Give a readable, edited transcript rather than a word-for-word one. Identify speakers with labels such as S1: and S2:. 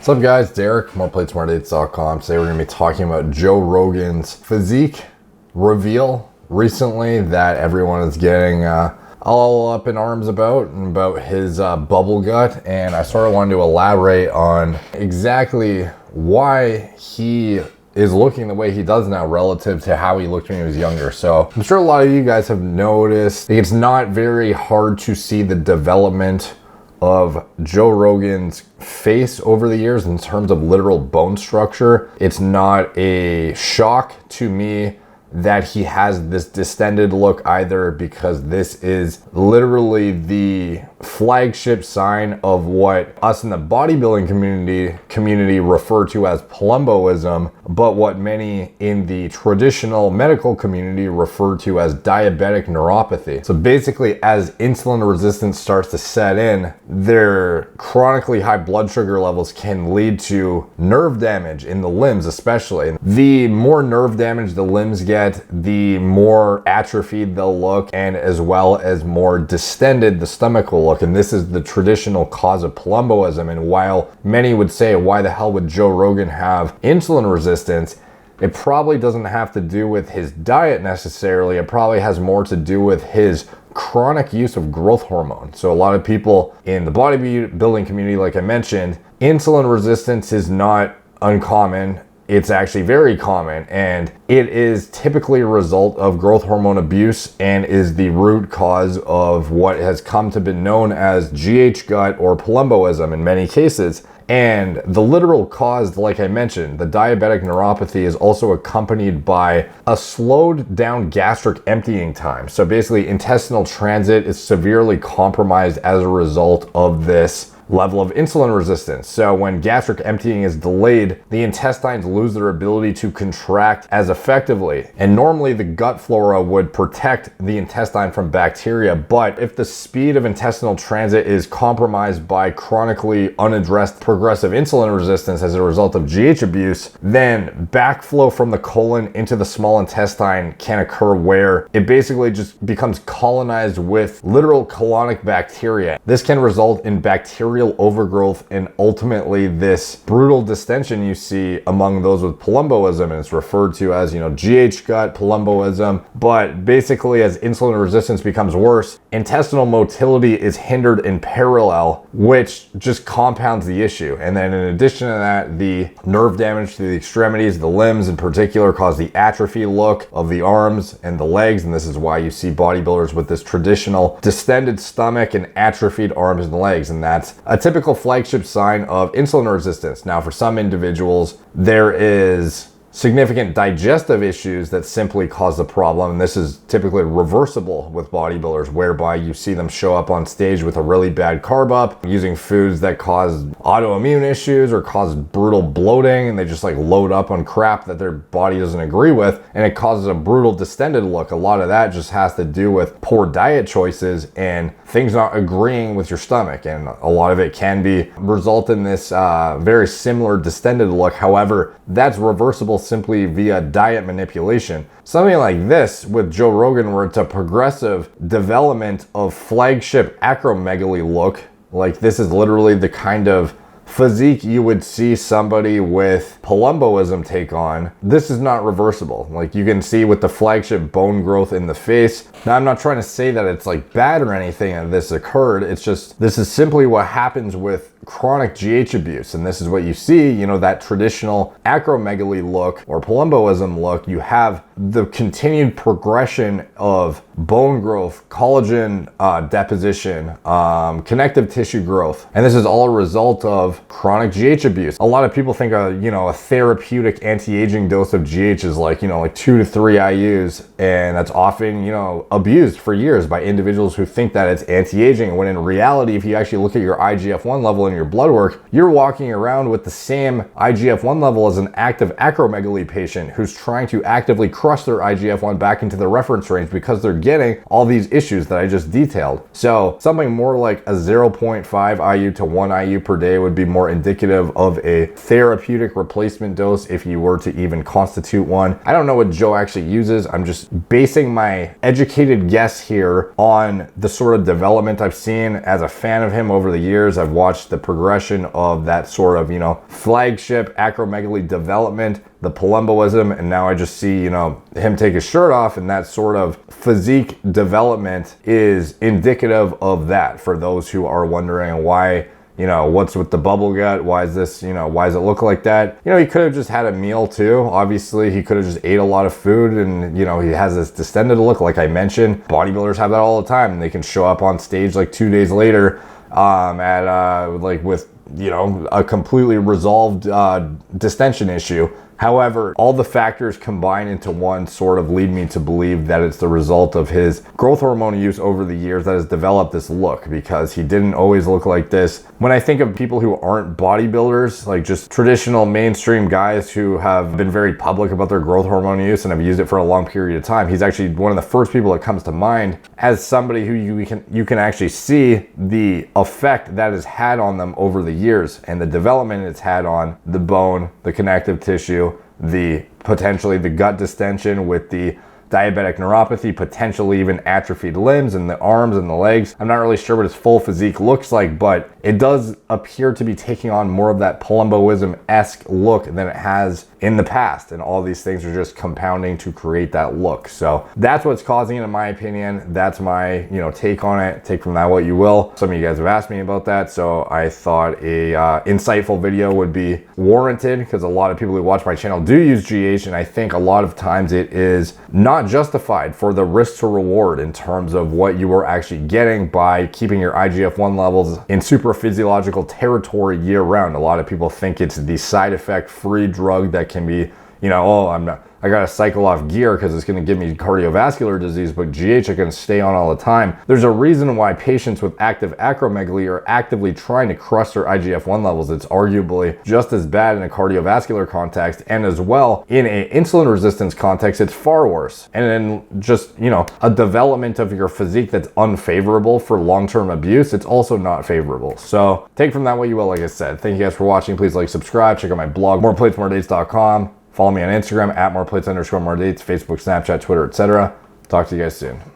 S1: What's up guys, Derek, moreplatesmoredates.com. Today we're going to be talking about Joe Rogan's physique reveal recently that everyone is getting all up in arms about his bubble gut. And I sort of wanted to elaborate on exactly why he is looking the way he does now relative to how he looked when he was younger. So I'm sure a lot of you guys have noticed it's not very hard to see the development of Joe Rogan's face over the years in terms of literal bone structure. It's not a shock to me that he has this distended look either, because this is literally the flagship sign of what us in the bodybuilding community refer to as Palumboism, but what many in the traditional medical community refer to as diabetic neuropathy. So basically, as insulin resistance starts to set in, their chronically high blood sugar levels can lead to nerve damage in the limbs especially. The more nerve damage the limbs get, the more atrophied they'll look, and as well as more distended the stomach will look. And this is the traditional cause of Palumboism. And while many would say, why the hell would Joe Rogan have insulin resistance? It probably doesn't have to do with his diet necessarily. It probably has more to do with his chronic use of growth hormone. So a lot of people in the bodybuilding community, like I mentioned, insulin resistance is not uncommon. It's actually very common, and it is typically a result of growth hormone abuse and is the root cause of what has come to be known as GH gut or Palumboism in many cases. And the literal cause, like I mentioned, the diabetic neuropathy, is also accompanied by a slowed down gastric emptying time. So basically, intestinal transit is severely compromised as a result of this level of insulin resistance. So when gastric emptying is delayed, the intestines lose their ability to contract as effectively. And normally the gut flora would protect the intestine from bacteria, but if the speed of intestinal transit is compromised by chronically unaddressed progressive insulin resistance as a result of GH abuse, then backflow from the colon into the small intestine can occur, where it basically just becomes colonized with literal colonic bacteria. This can result in bacterial overgrowth and ultimately this brutal distension you see among those with Palumboism, and it's referred to as, GH gut, Palumboism. But basically, as insulin resistance becomes worse, intestinal motility is hindered in parallel, which just compounds the issue. And then in addition to that, the nerve damage to the extremities, the limbs in particular, cause the atrophy look of the arms and the legs. And this is why you see bodybuilders with this traditional distended stomach and atrophied arms and legs. And that's a typical flagship sign of insulin resistance. Now, for some individuals, there is significant digestive issues that simply cause the problem. And this is typically reversible with bodybuilders, whereby you see them show up on stage with a really bad carb up, using foods that cause autoimmune issues or cause brutal bloating, and they just load up on crap that their body doesn't agree with, and it causes a brutal distended look. A lot of that just has to do with poor diet choices and things not agreeing with your stomach, and a lot of it can result in this very similar distended look. However, that's reversible simply via diet manipulation. Something like this with Joe Rogan, where it's a progressive development of flagship acromegaly look. Like, this is literally the kind of physique you would see somebody with Palumboism take on. This is not reversible. Like, you can see with the flagship bone growth in the face. Now, I'm not trying to say that it's bad or anything that this occurred. It's just, this is simply what happens with chronic GH abuse. And this is what you see, that traditional acromegaly look or Palumboism look. You have the continued progression of bone growth, collagen deposition, connective tissue growth. And this is all a result of chronic GH abuse. A lot of people think a therapeutic anti-aging dose of GH is 2 to 3 IUs. And that's often, abused for years by individuals who think that it's anti-aging. When in reality, if you actually look at your IGF-1 level in your blood work, you're walking around with the same IGF-1 level as an active acromegaly patient who's trying to actively crush their IGF-1 back into the reference range, because they're getting all these issues that I just detailed. So something more like a 0.5 IU to 1 IU per day would be more indicative of a therapeutic replacement dose if you were to even constitute one. I don't know what Joe actually uses. I'm just basing my educated guess here on the sort of development I've seen as a fan of him over the years. I've watched the progression of that sort of, flagship acromegaly development, the Palumboism, and now I just see, him take his shirt off, and that sort of physique development is indicative of that. For those who are wondering why, what's with the bubble gut? Why is this, why does it look like that? He could have just had a meal too. Obviously, he could have just ate a lot of food, and, he has this distended look, like I mentioned. Bodybuilders have that all the time, and they can show up on stage like 2 days later with a completely resolved distension issue. However, all the factors combine into one sort of lead me to believe that it's the result of his growth hormone use over the years that has developed this look, because he didn't always look like this. When I think of people who aren't bodybuilders, like just traditional mainstream guys who have been very public about their growth hormone use and have used it for a long period of time, he's actually one of the first people that comes to mind as somebody who you can actually see the effect that has had on them over the years and the development it's had on the bone, the connective tissue, potentially the gut distension with the diabetic neuropathy, potentially even atrophied limbs and the arms and the legs. I'm not really sure what his full physique looks like, but it does appear to be taking on more of that Palumboism-esque look than it has in the past. And all these things are just compounding to create that look. So that's what's causing it, in my opinion. That's my, take on it. Take from that what you will. Some of you guys have asked me about that, so I thought a insightful video would be warranted, because a lot of people who watch my channel do use GH, and I think a lot of times it is not justified for the risk to reward in terms of what you are actually getting by keeping your IGF-1 levels in super-physiological territory year round. A lot of people think it's the side effect free drug that can be, I gotta cycle off gear because it's gonna give me cardiovascular disease, but GH I can stay on all the time. There's a reason why patients with active acromegaly are actively trying to crush their IGF-1 levels. It's arguably just as bad in a cardiovascular context, and as well in an insulin resistance context, it's far worse. And then just, a development of your physique that's unfavorable for long-term abuse, it's also not favorable. So take from that what you will, like I said. Thank you guys for watching. Please like, subscribe, check out my blog, moreplatesmoredates.com. Follow me on Instagram at moreplates_moredates, Facebook, Snapchat, Twitter, etc. Talk to you guys soon.